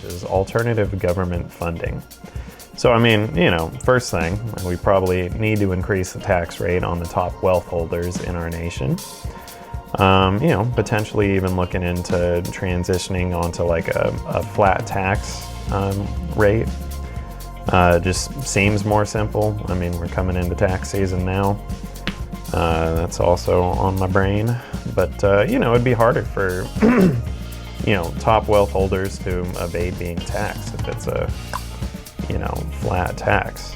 which is alternative government funding. So, I mean, first thing, we probably need to increase the tax rate on the top wealth holders in our nation. Potentially even looking into transitioning onto like a flat tax rate. Just seems more simple. I mean, we're coming into tax season now. That's also on my brain. But, it'd be harder for, top wealth holders to evade being taxed if it's a flat tax.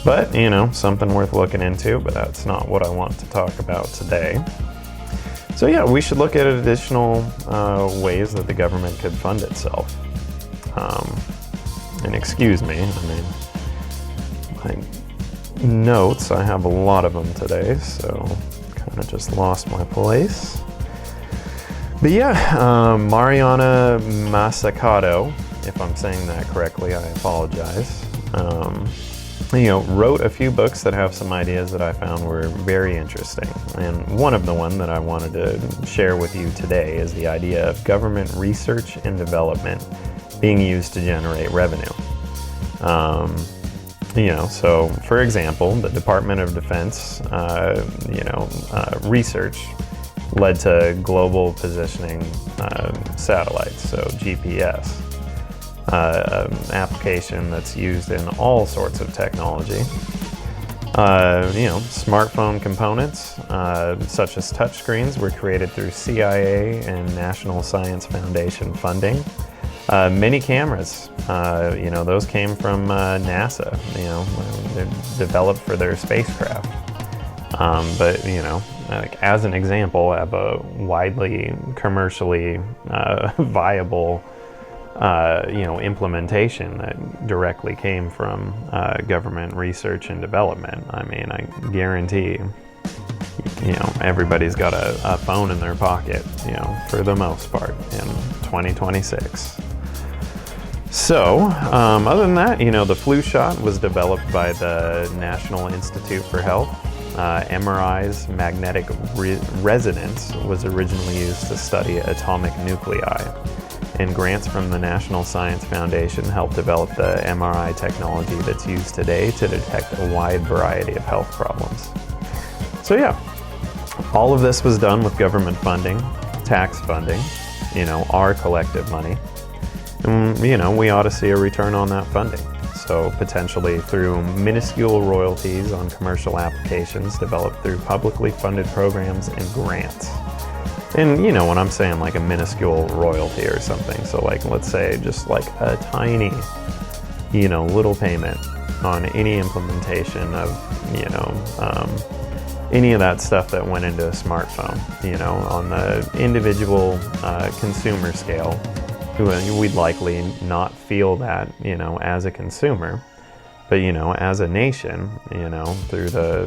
But, something worth looking into, but that's not what I want to talk about today. So yeah, we should look at additional ways that the government could fund itself. And excuse me, my notes, I have a lot of them today, so kind of just lost my place. But yeah, Mariana Mazzucato, if I'm saying that correctly, I apologize. Wrote a few books that have some ideas that I found were very interesting. And one of the one that I wanted to share with you today is the idea of government research and development being used to generate revenue. So for example, the Department of Defense, research led to global positioning satellites, so GPS. Application that's used in all sorts of technology. Smartphone components, such as touchscreens, were created through CIA and National Science Foundation funding. Mini cameras, those came from NASA, they're developed for their spacecraft. But, like as an example, I have a widely commercially viable implementation that directly came from government research and development. I mean, I guarantee, everybody's got a phone in their pocket, for the most part in 2026. So, other than that, the flu shot was developed by the National Institute for Health. MRI's magnetic resonance was originally used to study atomic nuclei. And grants from the National Science Foundation helped develop the MRI technology that's used today to detect a wide variety of health problems. So yeah, all of this was done with government funding, tax funding, our collective money. And, we ought to see a return on that funding. So potentially through minuscule royalties on commercial applications developed through publicly funded programs and grants. And when I'm saying like a minuscule royalty or something, so like let's say just like a tiny, little payment on any implementation of, any of that stuff that went into a smartphone, on the individual consumer scale, we'd likely not feel that, as a consumer, but, as a nation, through the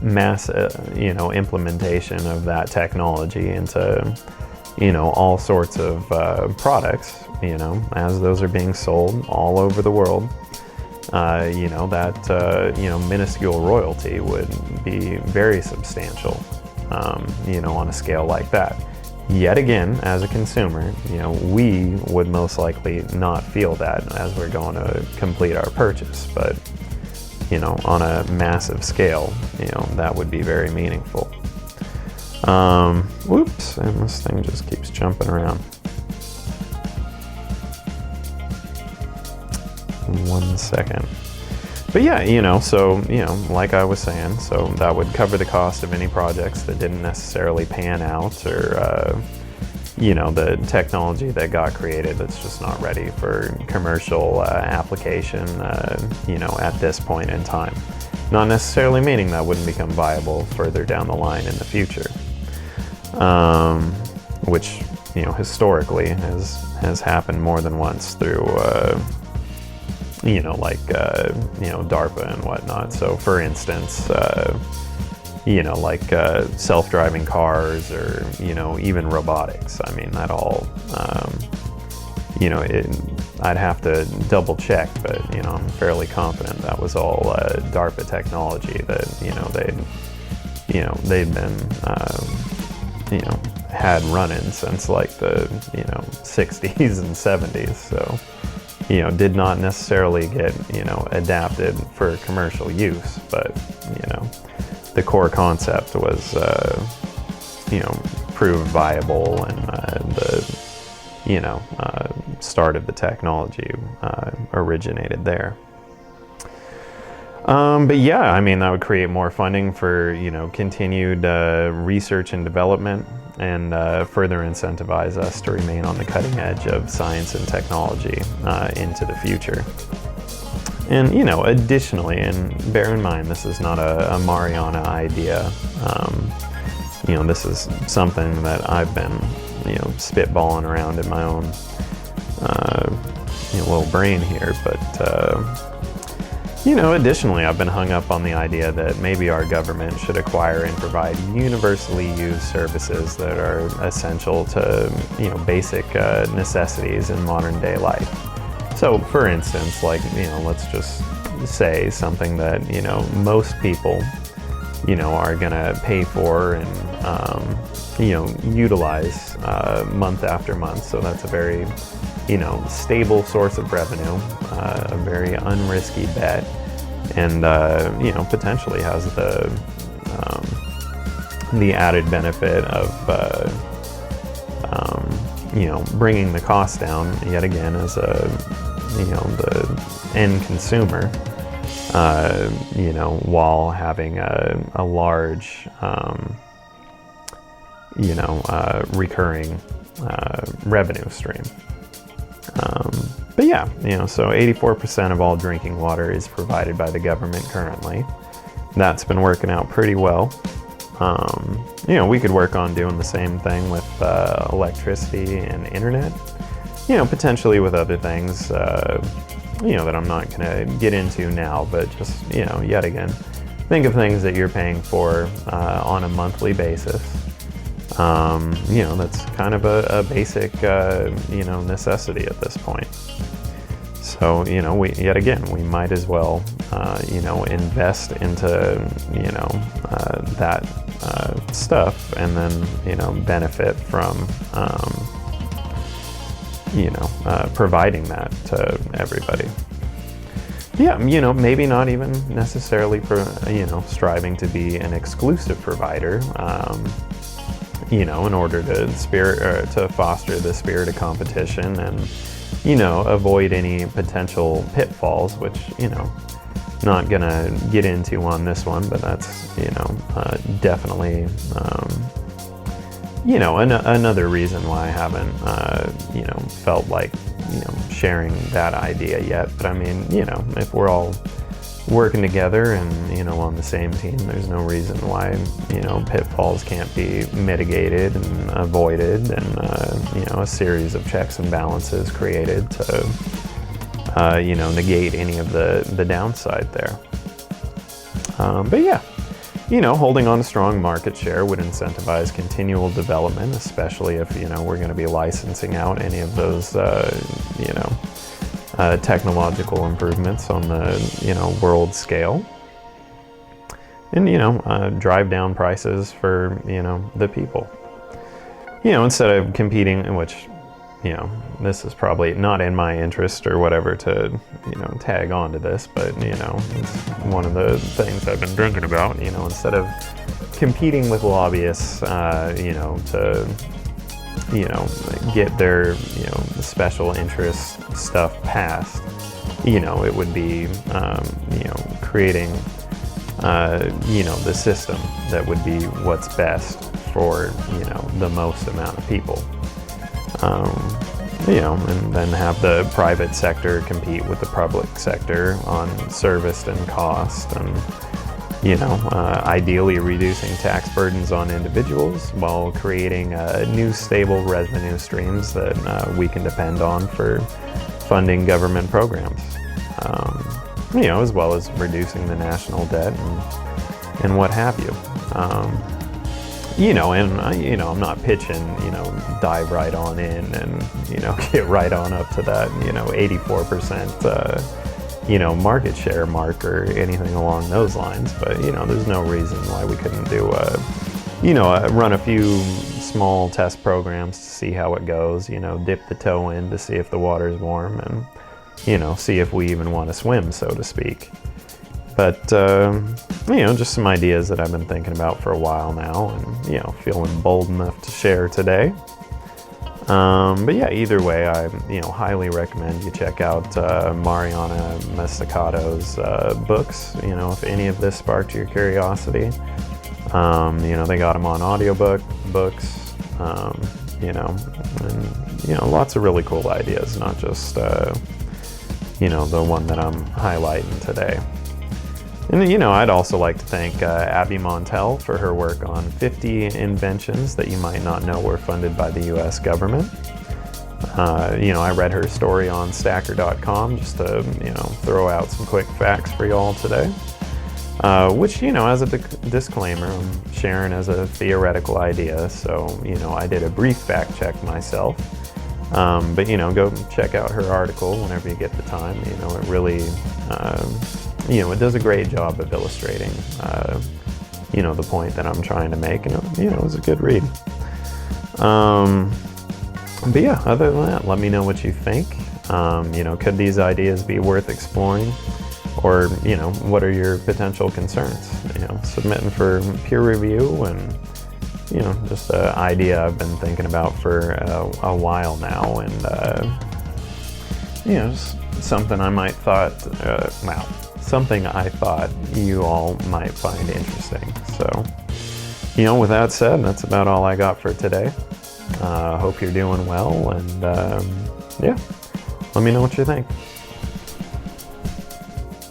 mass, implementation of that technology into, all sorts of products, as those are being sold all over the world, that, minuscule royalty would be very substantial, on a scale like that. Yet again, as a consumer, we would most likely not feel that as we're going to complete our purchase, but on a massive scale, that would be very meaningful. Whoops, and this thing just keeps jumping around. 1 second. But yeah, so, like I was saying, so that would cover the cost of any projects that didn't necessarily pan out or, the technology that got created that's just not ready for commercial application, at this point in time. Not necessarily meaning that wouldn't become viable further down the line in the future, which, historically has happened more than once through, DARPA and whatnot. So for instance, self-driving cars or, even robotics. I mean, that all, I'd have to double check, but, I'm fairly confident that was all DARPA technology that, they'd been, had running since like the 60s and 70s. So did not necessarily get adapted for commercial use, but the core concept was proved viable, and the start of the technology originated there. But yeah, I mean, that would create more funding for, continued research and development, and further incentivize us to remain on the cutting edge of science and technology into the future. And, additionally, and bear in mind, this is not a Mariana idea. This is something that I've been, spitballing around in my own little brain here, but additionally, I've been hung up on the idea that maybe our government should acquire and provide universally used services that are essential to, basic necessities in modern day life. So, for instance, like, let's just say something that, most people, are gonna pay for and, utilize month after month. So that's a very, stable source of revenue, a very unrisky bet, and potentially has the added benefit of bringing the cost down yet again as a the end consumer, while having a large recurring revenue stream. But yeah, so 84% of all drinking water is provided by the government currently. That's been working out pretty well. We could work on doing the same thing with electricity and internet, potentially with other things, that I'm not going to get into now, but just, yet again, think of things that you're paying for on a monthly basis. That's kind of a basic, necessity at this point. So, we might as well, invest into, that stuff, and then, benefit from, providing that to everybody. Yeah, maybe not even necessarily striving to be an exclusive provider, in order to foster the spirit of competition and, avoid any potential pitfalls, which, not gonna get into on this one, but that's, definitely, another reason why I haven't, felt like, sharing that idea yet. But I mean, if we're all working together and, on the same team, there's no reason why, pitfalls can't be mitigated and avoided, and, a series of checks and balances created to, negate any of the downside there. But yeah, holding on to strong market share would incentivize continual development, especially if, we're going to be licensing out any of those, technological improvements on the, world scale. And, drive down prices for, the people. Instead of competing, which, this is probably not in my interest or whatever to, tag on to this, but, it's one of the things I've been drinking about, instead of competing with lobbyists, to, get their, special interest stuff passed, it would be, creating, the system that would be what's best for, the most amount of people. And then have the private sector compete with the public sector on service and cost, and, ideally reducing tax burdens on individuals while creating new stable revenue streams that we can depend on for funding government programs, as well as reducing the national debt and what have you. I'm not pitching, dive right on in and, get right on up to that, 84%, market share mark or anything along those lines. But, there's no reason why we couldn't do a, run a few small test programs to see how it goes, dip the toe in to see if the water's warm and, see if we even want to swim, so to speak. But, just some ideas that I've been thinking about for a while now and, feeling bold enough to share today. But yeah, either way, I, highly recommend you check out Mariana Mazzucato's books, if any of this sparked your curiosity. They got them on books, and, lots of really cool ideas, not just, the one that I'm highlighting today. And, I'd also like to thank Abby Monteil for her work on 50 inventions that you might not know were funded by the U.S. government. I read her story on stacker.com just to, throw out some quick facts for y'all today. Which, as a disclaimer, I'm sharing as a theoretical idea, so, I did a brief fact check myself. But, go check out her article whenever you get the time. It really, it does a great job of illustrating, the point that I'm trying to make, and, it was a good read. But yeah, other than that, let me know what you think. Could these ideas be worth exploring? Or, what are your potential concerns? Submitting for peer review and, just an idea I've been thinking about for a while now. And, just something something I thought you all might find interesting. So, with that said, that's about all I got for today. Hope you're doing well, and, yeah, let me know what you think.